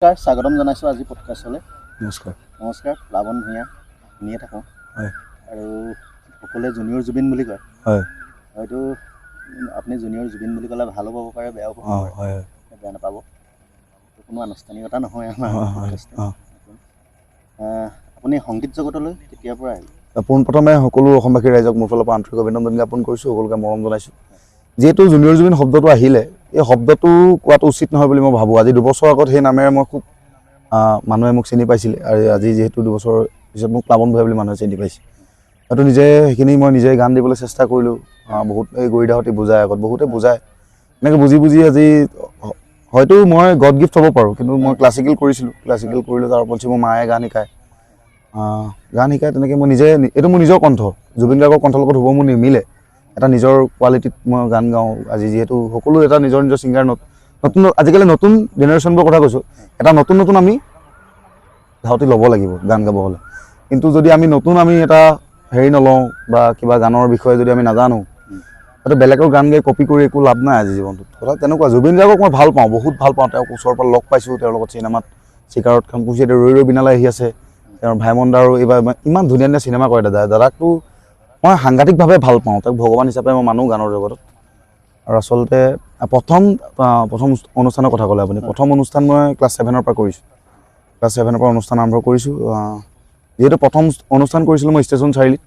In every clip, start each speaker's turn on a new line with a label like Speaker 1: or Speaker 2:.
Speaker 1: স্বাগতম জনাইছোঁ আজি পডকাষ্টলৈ।
Speaker 2: নমস্কাৰ।
Speaker 1: নমস্কাৰ। প্লাৱন ভূঞা শুনিয়ে থাকোঁ
Speaker 2: হয়
Speaker 1: আৰু সকলোৱে জুনিয়ৰ জুবিন বুলি কয়।
Speaker 2: হয়
Speaker 1: হয়তো আপুনি জুনিয়ৰ জুবিন বুলি ক'লে ভালো পাব পাৰে, বেয়াও পাব পাৰে,
Speaker 2: হয়
Speaker 1: বেয়া নাপাব। কোনো আনুষ্ঠানিকতা নহয় আমাৰ
Speaker 2: হয়
Speaker 1: পডকাষ্টটো। আপুনি সংগীত জগতলৈ কেতিয়াৰ পৰা আহিলে?
Speaker 2: পোনপ্ৰথমে সকলো অসমবাসী ৰাইজক মোৰ ফালৰ পৰা আন্তৰিক অভিনন্দন জ্ঞাপন কৰিছোঁ, সকলোকে মৰম জনাইছোঁ। যিহেতু জুনিয়ৰ জুবিন শব্দটো আহিলে, এই শব্দটো কোৱাটো উচিত নহয় বুলি মই ভাবোঁ। আজি 2 বছৰ আগত সেই নামেৰে মই খুব মানুহে মোক চিনি পাইছিলে, আৰু আজি যিহেতু 2 বছৰ পিছত মোক প্লাৱন ভূঞা বুলি মানুহে চিনি পাইছে। হয়তো নিজে সেইখিনি মই নিজে গান দিবলৈ চেষ্টা কৰিলোঁ। বহুত এই গৰিদাহঁতে বুজায়, আগত বহুতে বুজায়, এনেকৈ বুজি বুজি আজি হয়তো মই গড গিফ্ট হ'ব পাৰোঁ, কিন্তু মই ক্লাছিকেল কৰিছিলোঁ। ক্লাছিকেল কৰিলোঁ, তাৰ ওপৰত মোৰ মায়ে গান শিকায়। তেনেকৈ মই নিজে, এইটো মোৰ নিজৰ কণ্ঠ, জুবিন গাৰ্গৰ কণ্ঠৰ লগত হ'ব মোৰ নিমিলে। এটা নিজৰ কোৱালিটিত মই গান গাওঁ। আজি যিহেতু সকলো এটা নিজৰ নিজৰ ছিংগাৰ, নতুন আজিকালি নতুন জেনেৰেশ্যনবোৰৰ কথা কৈছোঁ, এটা নতুন আমি ধাউতি ল'ব লাগিব গান গাব হ'লে। কিন্তু যদি আমি এটা হেৰি নলওঁ বা কিবা গানৰ বিষয়ে যদি আমি নাজানো, হয়তো বেলেগৰ গান গাই কপি কৰি একো লাভ নাই আজি জীৱনটোত। কথা তেনেকুৱা। জুবিন গাৰ্গক মই ভাল পাওঁ, বহুত ভাল পাওঁ। তেওঁক ওচৰৰ পৰা লগ পাইছোঁ, তেওঁৰ লগত চিনেমাত চিকাৰত কাম কৰিছোঁ। এতিয়া ৰৈ ৰৈ বিনালে আহি আছে, তেওঁৰ ভাইমন দাৰো এইবাৰ ইমান ধুনীয়া ধুনীয়া চিনেমা কৰে। দাদাকতো মই সাংঘাতিকভাৱে ভাল পাওঁ, তেওঁক ভগৱান হিচাপে মই মানো গানৰ জগতত। আৰু আচলতে প্ৰথম অনুষ্ঠানৰ কথা ক'লে আপুনি। প্ৰথম অনুষ্ঠান মই ক্লাছ 7ৰ পৰা কৰিছোঁ। ক্লাছ 7ৰ পৰা অনুষ্ঠান আৰম্ভ কৰিছোঁ। যিহেতু প্ৰথম অনুষ্ঠান কৰিছিলোঁ মই ষ্টেচন চাৰিআলিত,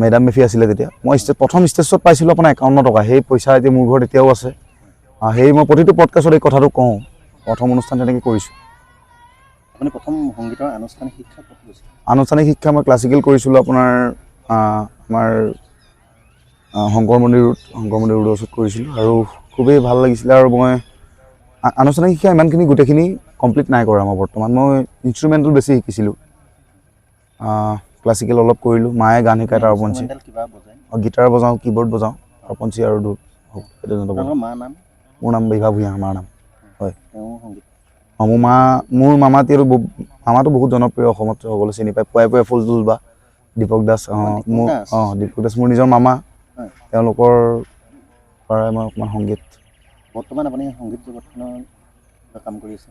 Speaker 2: মেডাম মেফি আছিলে তেতিয়া। মই প্ৰথম ষ্টেজত পাইছিলোঁ আপোনাৰ 51 টকা। সেই পইচা এতিয়া মোৰ ঘৰত এতিয়াও আছে। সেই মই প্ৰতিটো পডকাষ্টত এই কথাটো কওঁ, প্ৰথম অনুষ্ঠান তেনেকৈ কৰিছোঁ।
Speaker 1: আপুনি প্ৰথম সংগীতৰ আনুষ্ঠানিক শিক্ষা ক'ত লৈছিল?
Speaker 2: আনুষ্ঠানিক শিক্ষা মই ক্লাছিকেল কৰিছিলোঁ আপোনাৰ আমাৰ শংকৰ মন্দিৰ ৰোডৰ ওচৰত কৰিছিলোঁ, আৰু খুবেই ভাল লাগিছিলে। আৰু মই আনুষ্ঠানিক শিক্ষা ইমানখিনি গোটেইখিনি কমপ্লিট নাই কৰা মই বৰ্তমান। মই ইনষ্ট্ৰুমেণ্টেল বেছি শিকিছিলোঁ, ক্লাছিকেল অলপ কৰিলোঁ। মায়ে গান শিকায় তাৰ ওপৰঞ্চি। গীটাৰ বজাওঁ, কীবৰ্ড বজাওঁ, তাৰপঞ্চি আৰু
Speaker 1: মাৰ নাম?
Speaker 2: মোৰ নাম বিভা ভূঞা, মাৰ নাম। হয়।
Speaker 1: সংগীত
Speaker 2: মোৰ মামাটো বহুত জনপ্ৰিয়, অসমত সকলোৱে চিনি পায়। পুৱাই পুৱাই ফুল তুলবা, দীপক দাস। দীপক দাস মোৰ নিজৰ মামা। তেওঁলোকৰ পৰাই মই অকণমান সংগীত।
Speaker 1: বৰ্তমান আপুনি সংগীত জগতখনৰ কাম কৰি আছে?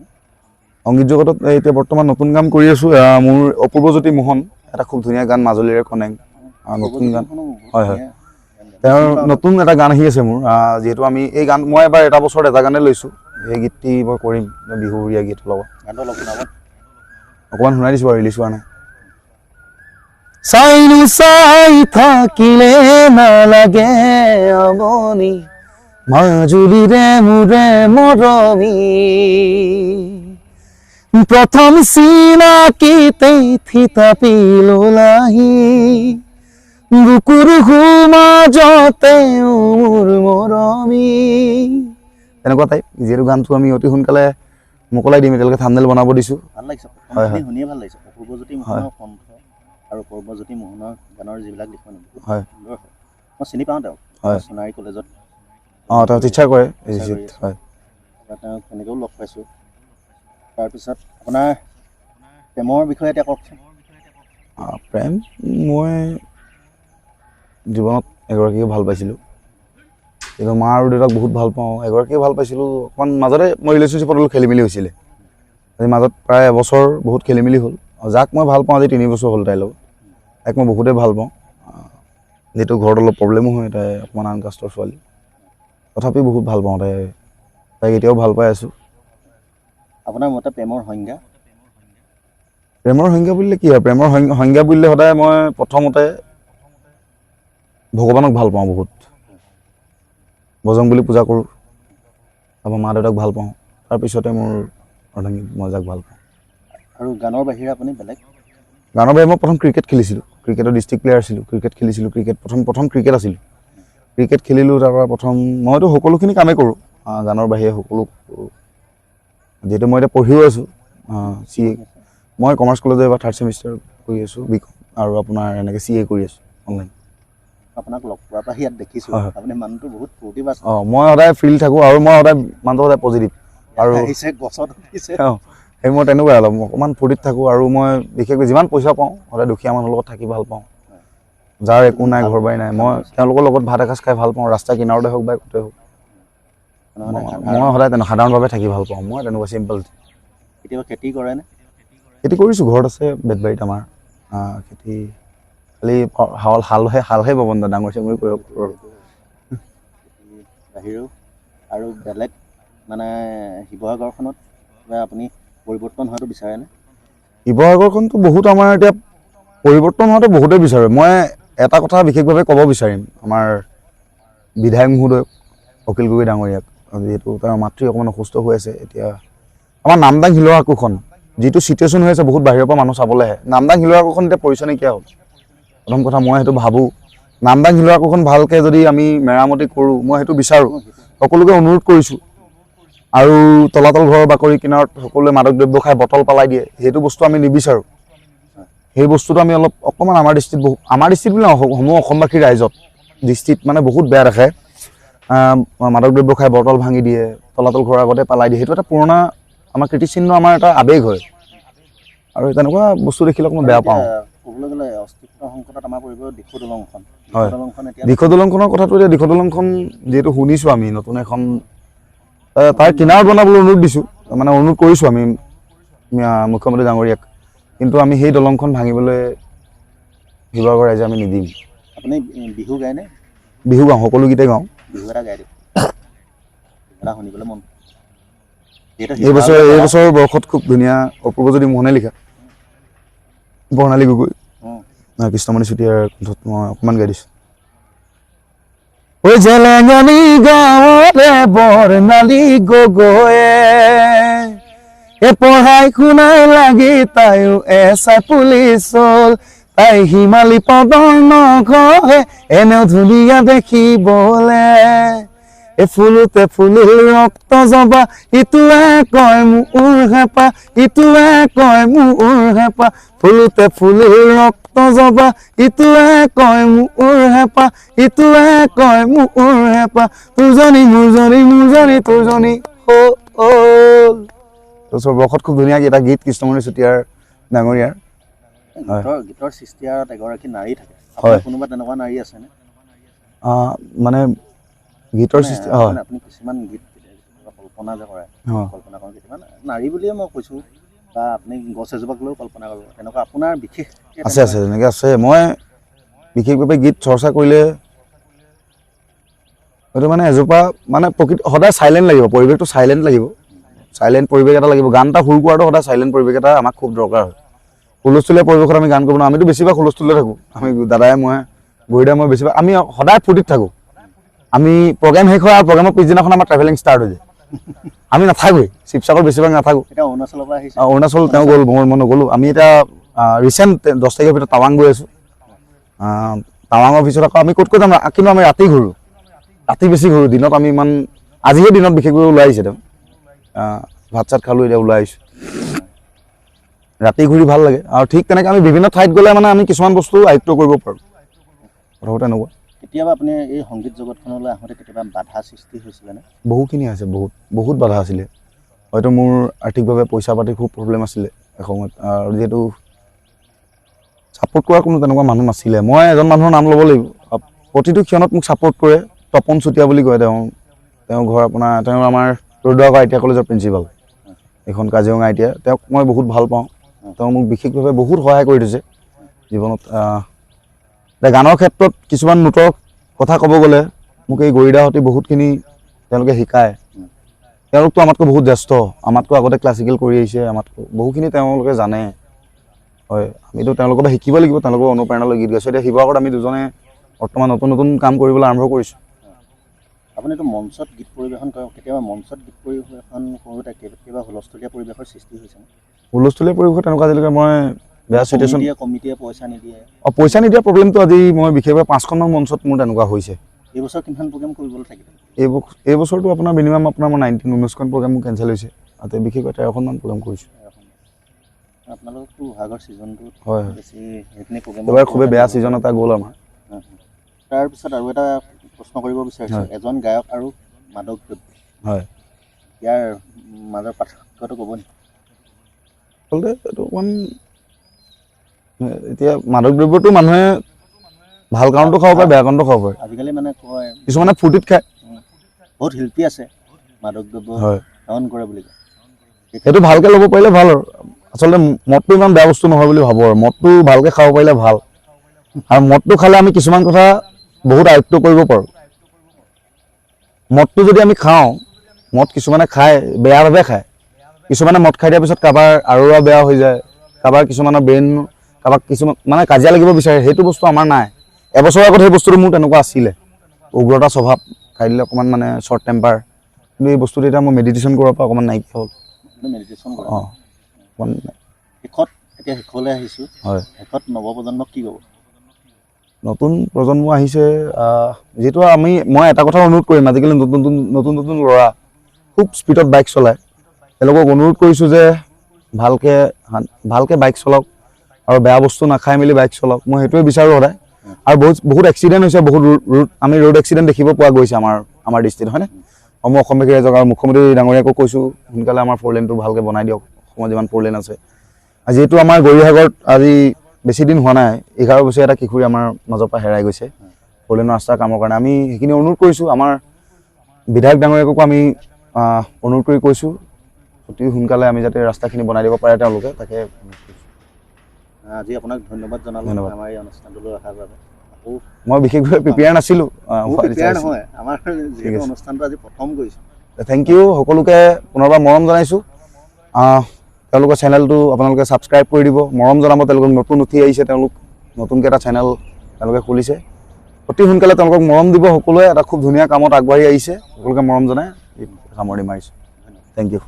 Speaker 2: সংগীত জগতত এতিয়া বৰ্তমান নতুন কাম কৰি আছোঁ। মোৰ অপূৰ্বজ্যোতি মোহন, এটা খুব ধুনীয়া গান, মাজুলীৰে কনেং, নতুন গান। হয় হয়। তেওঁৰ নতুন এটা গান আহি আছে মোৰ। যিহেতু আমি এই গান মই এবাৰ এটা বছৰত এটা গানেই লৈছোঁ। এই গীতটি মই কৰিম বিহুৰীয়া গীত লগত। অকণমান শুনাই দিছোঁ বাৰু, ৰিলিজ হোৱা নাই। চাইনো চাই থাকিলে নালাগে আমনি, মাজুলীৰে মোৰে মৰমী, প্ৰথম চিনাকিতেই থিতাপিলাহি, বুকুৰ মাজতে মোৰ মৰমী। তেনেকুৱা টাইপ। যিহেতু গানটো আমি অতি সোনকালে মোকলাই দিম, এতিয়ালৈকে থাম্বনেইল বনাব দিছোঁ।
Speaker 1: ভাল লাগিছে,
Speaker 2: হয় হয়,
Speaker 1: শুনিয়ে ভাল লাগিছে। অপূৰ্বজ্যোতি মোহনৰ কণ্ঠ আৰু পূৰ্বজ্যোতি মোহনৰ গানৰ যিবিলাক লিখনি বহুত সুন্দৰ হয়। মই চিনি পাওঁ তেওঁক, সোণাৰী কলেজত
Speaker 2: তেওঁ টিচাৰ কৰে।
Speaker 1: হয়, তেওঁক তেনেকৈও লগ পাইছোঁ। তাৰপিছত আপোনাৰ প্ৰেমৰ বিষয়ে এতিয়া কওকচোন।
Speaker 2: প্ৰেম, মই জীৱনত এগৰাকীকে ভাল পাইছিলোঁ, কিন্তু মা আৰু দেউতাক বহুত ভাল পাওঁ। এগৰাকীকে ভাল পাইছিলোঁ, অকণমান মাজতে মই ৰিলেশ্যনশ্বিপত অলপ খেলি মেলি হৈছিলে। আজি মাজত প্ৰায় এবছৰ বহুত খেলি মেলি হ'ল। যাক মই ভাল পাওঁ আজি 3 বছৰ হ'ল তাইৰ লগত। তাইক মই বহুতেই ভাল পাওঁ। যিহেতু ঘৰত অলপ প্ৰব্লেমো হয়, তাই অকণমান আন কাষ্টৰ ছোৱালী, তথাপিও বহুত ভাল পাওঁ তাইক এতিয়াও ভাল পাই আছোঁ।
Speaker 1: আপোনাৰ মতে প্ৰেমৰ সংজ্ঞা?
Speaker 2: প্ৰেমৰ সংজ্ঞা বুলিলে কি হয়? প্ৰেমৰ সংজ্ঞা বুলিলে সদায় মই প্ৰথমতে ভগৱানক ভাল পাওঁ বহুত, বজৰং বুলি পূজা কৰোঁ। তাৰপৰা মা দেউতাক ভাল পাওঁ, তাৰপিছতে মোৰ অৰ্ধাংগিনী, মই যাক ভাল পাওঁ।
Speaker 1: আৰু গানৰ বাহিৰে আপুনি বেলেগ?
Speaker 2: গানৰ বাহিৰে মই প্ৰথম ক্ৰিকেট খেলিছিলোঁ, ক্ৰিকেটৰ ডিষ্ট্ৰিক্ট প্লেয়াৰ আছিলোঁ। ক্ৰিকেট খেলিছিলোঁ, প্ৰথম ক্ৰিকেট আছিলোঁ। ক্ৰিকেট খেলিলোঁ, তাৰপৰা মইতো সকলোখিনি কামেই কৰোঁ গানৰ বাহিৰে সকলো। যিহেতু মই এতিয়া পঢ়িও আছোঁ CA, মই কমাৰ্চ কলেজত এইবাৰ 3rd ছেমিষ্টাৰ কৰি আছোঁ BCom, আৰু আপোনাৰ এনেকৈ CA কৰি আছোঁ অনলাইন।
Speaker 1: আপোনাক লগ পোৱাৰ পৰা ইয়াত দেখিছোঁ, আপুনি মানুহটো বহুত ফূৰ্তি বাছ।
Speaker 2: মই সদায় ফ্ৰী থাকোঁ, আৰু মই সদায় মানুহটো সদায় পজিটিভ, আৰু
Speaker 1: গছত উঠিছে
Speaker 2: সেই মই তেনেকুৱাই অলপ অকণমান ফূৰ্তিত থাকোঁ। আৰু মই বিশেষকৈ যিমান পইচা পাওঁ সদায় দুখীয়া মানুহৰ লগত থাকি ভাল পাওঁ, যাৰ একো নাই, ঘৰ বাৰী নাই। মই তেওঁলোকৰ লগত ভাত এসাঁজ খাই ভাল পাওঁ, ৰাস্তা কিনাৰতে হওক বা ক'তে হওক। মই সদায় সাধাৰণভাৱে থাকি ভাল পাওঁ, মই তেনেকুৱা চিম্পল।
Speaker 1: কেতিয়াবা খেতি কৰেনে?
Speaker 2: খেতি কৰিছোঁ, ঘৰত আছে বেতবাৰীত আমাৰ খেতি। খালি হালহে পাবন ডাঙৰ চেঙুৰি কৰিব
Speaker 1: বাহিৰেও আৰু বেলেগ মানে শিৱসাগৰখনত কিবা আপুনি পৰিৱৰ্তন হোৱাটো বিচাৰেনে?
Speaker 2: শিৱসাগৰখনতো বহুত আমাৰ এতিয়া পৰিৱৰ্তন হোৱাটো বহুতেই বিচাৰে। মই এটা কথা বিশেষভাৱে ক'ব বিচাৰিম আমাৰ বিধায়ক মহোদয় অখিল গগৈ ডাঙৰীয়াক, যিহেতু তেওঁৰ মাতৃ অকণমান অসুস্থ হৈ আছে। এতিয়া আমাৰ নামদাং শিলৰ আকোখন যিটো চিটুৱেশ্যন হৈ আছে, বহুত বাহিৰৰ পৰা মানুহ চাবলৈ আহে। নামদাং শিলৰ আকোখন এতিয়া পৰিচয় নাইকিয়া হ'ল। প্ৰথম কথা মই সেইটো ভাবোঁ, নামদাং শিলৰ আকোখন ভালকৈ যদি আমি মেৰামতি কৰোঁ, মই সেইটো বিচাৰোঁ, সকলোকে অনুৰোধ কৰিছোঁ। আৰু তলাতল ঘৰৰ বাকৰি কিনাৰত সকলোৱে মাদক দ্ৰব্য খাই বটল পেলাই দিয়ে, সেইটো বস্তু আমি নিবিচাৰোঁ। সেই বস্তুটো আমি অকণমান আমাৰ দৃষ্টিত বুলি সমূহ অসমবাসী ৰাইজত দৃষ্টিত মানে বহুত বেয়া দেখায়। মাদক দ্ৰব্য খাই বটল ভাঙি দিয়ে, তলাতল ঘৰৰ আগতে পেলাই দিয়ে, সেইটো এটা পুৰণা আমাৰ কীৰ্তিচিহ্ন, আমাৰ এটা আৱেগ হয়। আৰু তেনেকুৱা বস্তু দেখিলে মই বেয়া পাওঁ।
Speaker 1: ক'বলৈ গ'লে অস্তিত্ব সংকটত আমাৰ পৰিব দিখৌ দলংখন।
Speaker 2: হয়, দিখৌ দলংখনৰ কথাটো এতিয়া দিখৌ দলংখন যিহেতু শুনিছোঁ আমি নতুন এখন তাৰ কিনাৰত বনাবলৈ অনুৰোধ দিছোঁ, মানে অনুৰোধ কৰিছোঁ আমি মুখ্যমন্ত্ৰী ডাঙৰীয়াক। কিন্তু আমি সেই দলংখন ভাঙিবলৈ শিৱসাগৰ ৰাইজে আমি নিদিম।
Speaker 1: আপুনি বিহু গায়নে?
Speaker 2: বিহু গাওঁ, সকলো গীতেই গাওঁ।
Speaker 1: বিহু এটা গাই দিয়ক, এটা শুনিবলৈ মন।
Speaker 2: এইবছৰৰ বৰ্ষত খুব ধুনীয়া অপূৰ্বজ্যোতি মোহনে লিখা বৰ্ণালী গগৈ, কৃষ্ণমণি চুতীয়াৰ কণ্ঠত মই অকণমান গাই দিছোঁ। ঐ জেলেঙানী গাঁৱৰে বৰ্ণালী গগৈয়ে পঢ়াই শুনাই লাগি তাইও এছাই পুলিচ হ'ল। তাই হিমালী পদৰ নঘহে এনেও ধুনীয়া দেখিবলে। ফুলোতে ফুলিল ৰক্ত জবা, ইটোৱে কয় মোৰ হেঁপাহ, ইটোৱে কয় মোৰ হেঁপাহ। ফুলোতে ফুলিল ৰক্ত জবা, ইটোৱে কয় মোৰ হেঁপাহ, ইটোৱে কয় মোৰ হেঁপাহ। তোৰজনী মোৰজনী মোৰজনী তোৰজনী হ'ল। বৰ্ষত খুব ধুনীয়া এটা গীত কৃষ্ণমণি চুতীয়াৰ ডাঙৰীয়াৰ।
Speaker 1: গীতৰ সৃষ্টিয়াৰত এগৰাকী নাৰী থাকে,
Speaker 2: হয়।
Speaker 1: কোনোবা তেনেকুৱা নাৰী আছেনে?
Speaker 2: মানে গীতৰ সৃষ্টি হয়,
Speaker 1: আপুনি কিছুমান গীত কল্পনা যে কৰে, কল্পনা কৰোঁ কিছুমান নাৰী বুলিয়ে মই কৈছোঁ, বা আপুনি গছ এজোপাক লৈও কল্পনা কৰিব, তেনেকুৱা আপোনাৰ বিশেষ
Speaker 2: আছে তেনেকৈ আছে। মই বিশেষভাৱে গীত চৰ্চা কৰিলে হয়তো মানে এজোপা মানে প্ৰকৃতি সদায় চাইলেণ্ট লাগিব, পৰিৱেশটো চাইলেণ্ট লাগিব, চাইলেণ্ট পৰিৱেশ এটা লাগিব। গান এটা সুৰ কৰাটো সদায় চাইলেণ্ট পৰিৱেশ এটা আমাক খুব দৰকাৰ হয়। হুলস্থুলীয়া পৰিৱেশত আমি গান কৰিব নোৱাৰোঁ। আমিতো বেছিভাগ হুলস্থুলীয়া থাকোঁ, আমি দাদাই মই গৰিদাই মই বেছিভাগ আমি সদায় ফূৰ্তিত থাকোঁ। আমি প্ৰগ্ৰেম শেষ হয় আৰু প্ৰগ্ৰেমৰ পিছদিনাখন আমাৰ ট্ৰেভেলিং ষ্টাৰ্ট হৈ যায়। আমি নাথাকোঁৱেই, শিৱসাগৰ বেছিভাগ নাথাকোঁ।
Speaker 1: অৰুণাচলৰ পৰা আহিছে,
Speaker 2: অৰুণাচল তেওঁ গ'ল, মই নগ'লোঁ। আমি এতিয়া ৰিচেণ্ট 10 তাৰিখৰ ভিতৰত টাৱাং গৈ আছোঁ। টাৱাঙৰ পিছত আকৌ আমি ক'ত যাম, কিন্তু আমি ৰাতি ঘূৰোঁ, ৰাতি বেছি ঘূৰোঁ। দিনত আমি ইমান আজিহে দিনত বিশেষকৈ ওলাই আহিছে তেওঁ, ভাত চাত খালোঁ, এতিয়া ওলাই আহিছোঁ। ৰাতি ঘূৰি ভাল লাগে। আৰু ঠিক তেনেকৈ আমি বিভিন্ন ঠাইত গ'লে মানে আমি কিছুমান বস্তু আয়ত্ব কৰিব পাৰোঁ, কথাটো তেনেকুৱা।
Speaker 1: কেতিয়াবা আপুনি এই সংগীত জগতখনলৈ আহোঁতে কেতিয়াবা বাধা সৃষ্টি হৈছিলেনে?
Speaker 2: বহুখিনি আছে, বহুত বাধা আছিলে। হয়তো মোৰ আৰ্থিকভাৱে পইচা পাতি খুব প্ৰব্লেম আছিলে এসময়ত, আৰু যিহেতু ছাপোৰ্ট কৰা কোনো তেনেকুৱা মানুহ নাছিলে। মই এজন মানুহৰ নাম ল'ব লাগিব, প্ৰতিটো ক্ষণত মোক ছাপোৰ্ট কৰে। তপন চুতীয়া বুলি কয়, তেওঁ ঘৰ আপোনাৰ, তেওঁ আমাৰ ৰৌদ্ৰগড় ITI কলেজৰ প্ৰিন্সিপাল, এইখন কাজিৰঙা ITI। তেওঁক মই বহুত ভাল পাওঁ, তেওঁ মোক বিশেষভাৱে বহুত সহায় কৰি দিছে জীৱনত। এতিয়া গানৰ ক্ষেত্ৰত কিছুমান নোটৰ কথা ক'ব গ'লে মোক এই গৰিদাহঁতে বহুতখিনি তেওঁলোকে শিকায়। তেওঁলোকতো আমাতকৈ বহুত জ্যেষ্ঠ, আমাতকৈ আগতে ক্লাছিকেল কৰি আহিছে, আমাতকৈ বহুখিনি তেওঁলোকে জানে। হয়, আমিতো তেওঁলোকৰ পৰা শিকিব লাগিব, তেওঁলোকৰ অনুপ্ৰেৰণালৈ গীত গাইছোঁ। এতিয়া শিৱসাগৰত আমি দুজনে বৰ্তমান নতুন কাম কৰিবলৈ আৰম্ভ কৰিছোঁ।
Speaker 1: আপুনিতো মঞ্চত গীত পৰিৱেশন কৰে, কেতিয়াবা মঞ্চত গীত পৰিৱেশন কৰোঁতে কেতিয়াবা হুলস্থুলীয়া পৰিৱেশৰ সৃষ্টি হৈছেনে?
Speaker 2: হুলস্থুলীয়া পৰিৱেশত তেনেকুৱা আজিলৈকে মই বেয়া চিটুৱেশ্যন,
Speaker 1: কমিটিয়ে পইচা নিদিয়ে,
Speaker 2: পইচা নিদিয়া প্ৰব্লেমটো আজি মই বিশেষভাৱে 5খনমান মঞ্চত মোৰ তেনেকুৱা হৈছে।
Speaker 1: এইবছৰ কিমান প্ৰগ্ৰেম কৰিবলৈ থাকিব?
Speaker 2: এইবছৰটো আপোনাৰ মিনিমাম আপোনাৰ মই 19খন প্ৰগ্ৰেম মোৰ কেঞ্চেল হৈছে, তাতে বিশেষকৈ 13খনমান প্ৰগ্ৰেম কৰিছোঁ।
Speaker 1: আপোনালোকতো আগৰ ছিজনটোত
Speaker 2: হয়,
Speaker 1: বেছি সেইখিনি প্ৰগ্ৰেম
Speaker 2: এবাৰ খুবেই বেয়া ছিজন এটা গ'ল আমাৰ।
Speaker 1: তাৰপিছত আৰু এটা প্ৰশ্ন কৰিব বিচাৰিছোঁ, এজন গায়ক আৰু মাদক দ্ৰব্য,
Speaker 2: হয়,
Speaker 1: ইয়াৰ মাজৰ পাৰ্থক্যটো ক'ব নেকি?
Speaker 2: আচলতে এইটো অকণমান, এতিয়া মাদক দ্ৰব্যটো মানুহে ভাল কাৰণটো খাব পাৰে, বেয়া কাৰণটো খাব পাৰে।
Speaker 1: আজিকালি মানে কয়
Speaker 2: কিছুমানে ফূৰ্তিত খায়,
Speaker 1: বহুত শিল্পী আছে মাদক দ্ৰব্য সেৱন কৰে বুলি কয়,
Speaker 2: সেইটো ভালকৈ ল'ব পাৰিলে ভাল আৰু আচলতে মদটো ইমান বেয়া বস্তু নহয় বুলি ভাবোঁ আৰু মদটো ভালকৈ খাব পাৰিলে ভাল আৰু মদটো খালে আমি কিছুমান কথা বহুত আয়ত্ব কৰিব পাৰোঁ মদটো যদি আমি খাওঁ মদ কিছুমানে খায় বেয়াভাৱে খায় কিছুমানে মদ খাই দিয়াৰ পিছত কাৰোবাৰ আৰুৱা বেয়া হৈ যায় কাৰোবাৰ কিছুমানৰ ব্ৰেইন কাৰোবাক কিছুমান মানে কাজিয়া লাগিব বিচাৰে সেইটো বস্তু আমাৰ নাই এবছৰৰ আগত সেই বস্তুটো মোৰ তেনেকুৱা আছিলে উগ্ৰতা স্বভাৱ খাই দিলে অকণমান মানে শ্বৰ্ট টেম্পাৰ কিন্তু এই বস্তুটো এতিয়া মই মেডিটেশ্যন কৰাৰ পৰা অকণমান নাইকিয়া হ'ল
Speaker 1: মেডিটেশ্যন কৰে
Speaker 2: অঁ অকণমান
Speaker 1: শেষত এতিয়া শেষলৈ আহিছোঁ
Speaker 2: হয়
Speaker 1: শেষত নৱপ্ৰজন্মক কি ক'ব
Speaker 2: নতুন প্ৰজন্ম আহিছে যিহেতু মই এটা কথা অনুৰোধ কৰিম আজিকালি নতুন নতুন ল'ৰা খুব স্পীডত বাইক চলায় তেওঁলোকক অনুৰোধ কৰিছোঁ যে ভালকৈ বাইক চলাওক আৰু বেয়া বস্তু নাখাই মেলি বাইক চলাওক মই সেইটোৱে বিচাৰোঁ সদায় আৰু বহুত এক্সিডেণ্ট হৈছে বহুত আমি ৰোড এক্সিডেণ্ট দেখিব পোৱা গৈছে আমাৰ ডিষ্ট্ৰিক্টত হয়নে মই অসমবাসী ৰাইজক আৰু মুখ্যমন্ত্ৰী ডাঙৰীয়াকো কৈছোঁ সোনকালে আমাৰ 4 লেনটো ভালকৈ বনাই দিয়ক অসমত যিমান 4 লেন আছে যিহেতু আমাৰ গৌৰীসাগৰত আজি বেছি দিন হোৱা নাই 11 বছৰীয়া এটা কিশোৰী আমাৰ মাজৰ পৰা হেৰাই গৈছে 4 লেনৰ ৰাস্তাৰ কামৰ কাৰণে আমি সেইখিনি অনুৰোধ কৰিছোঁ আমাৰ বিধায়ক ডাঙৰীয়াকো আমি অনুৰোধ কৰি কৈছোঁ অতি সোনকালে আমি যাতে ৰাস্তাখিনি বনাই দিব পাৰে তেওঁলোকে তাকে
Speaker 1: আজি আপোনাক ধন্যবাদ জনালোঁ আমাৰ এই অনুষ্ঠানটোলৈ অহাৰ বাবে আকৌ
Speaker 2: মই বিশেষভাৱে প্ৰিপেয়াৰ নাছিলোঁ
Speaker 1: নহয় আমাৰ যিহেতু অনুষ্ঠানটো আজি প্ৰথম কৰিছোঁ
Speaker 2: থেংক ইউ সকলোকে পুনৰবাৰ মৰম জনাইছোঁ তেওঁলোকৰ চেনেলটো আপোনালোকে ছাবস্ক্ৰাইব কৰি দিব মৰম জনাব তেওঁলোকক নতুন উঠি আহিছে তেওঁলোক নতুনকৈ এটা চেনেল তেওঁলোকে খুলিছে অতি সোনকালে তেওঁলোকক মৰম দিব সকলোৱে এটা খুব ধুনীয়া কামত আগবাঢ়ি আহিছে সকলোকে মৰম জনাই সামৰণি মাৰিছোঁ থেংক ইউ